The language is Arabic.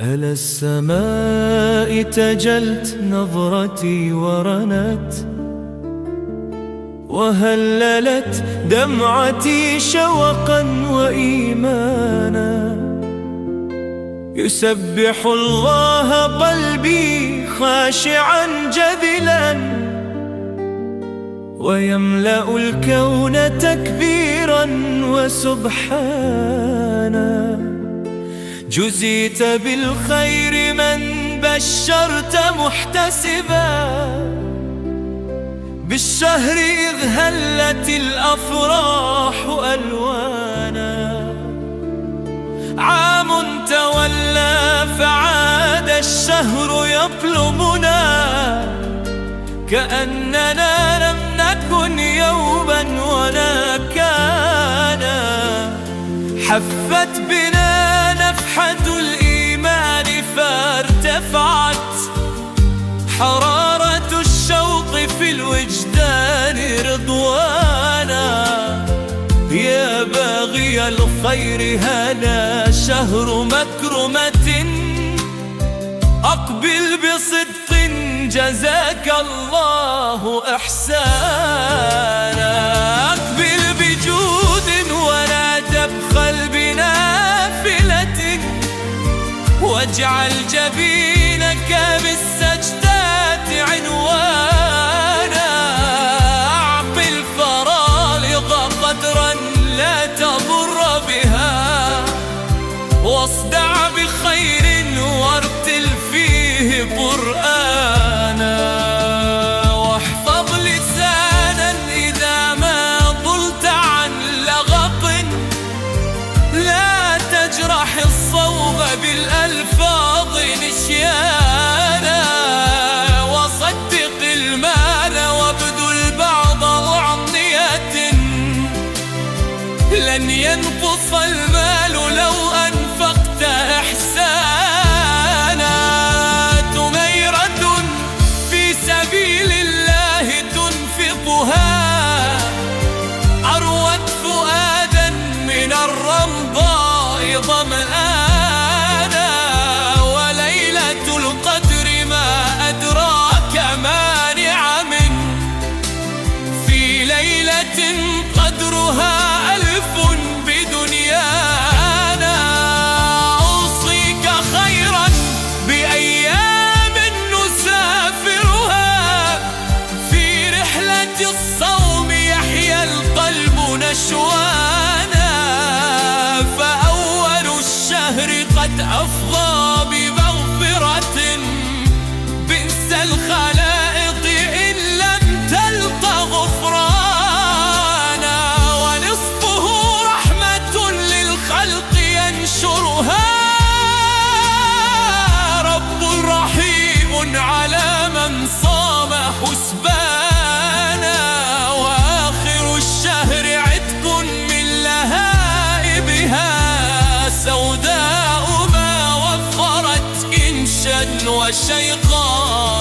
ألا السماء تجلت نظرتي ورنت، وهللت دمعتي شوقا وإيمانا. يسبح الله قلبي خاشعا جذلا، ويملأ الكون تكبيرا وسبحانا. جزيت بالخير من بشرت محتسبا، بالشهر إذ هلت الأفراح ألوانا. عام تولى فعاد الشهر يطلبنا، كأننا لم نكن يوما ولا كانا. حفت بنا نفحة الإيمان فارتفعت، حرارة الشوق في الوجدان رضوانا. يا باغي الخير هذا شهر مكرمة، أقبل بصدق جزاك الله إحسانا. أقبل بجود ولا تبخل بنافلة، واجعل جبينك بالسجدات عنوانا. أعط الفرائض قدرا لا تضر بها، واصدع بخير وارتل فيه قرآنا. واحفظ لسانا إذا ما ضلت عن لغط، لا تجرح الصوغ بالألفاظ نسيانا. وصدق المال وابذل بعض أعطية، لن ينقص المال لو أنفقت إحسانا. تميرة في سبيل الله تنفقها، أروت فؤادا من الرمضاء ظمآنا. وليلة القدر ما أدراك ما نعم، في ليلة قدرها ألف بدنيانا. أوصيك خيرا بأيام نسافرها، في رحلة الصوم يحيا القلب نشوانا. فأول الشهر قد أفضى بمغفرة، بئس الخلائق إن لم تلق غفرانا. ونصفه رحمة للخلق ينشرها، رب رحيم على من صام حسبانا. وآخر الشهر عتق من لهائبها، سوداء ما وفرت إنشا وشيطانا.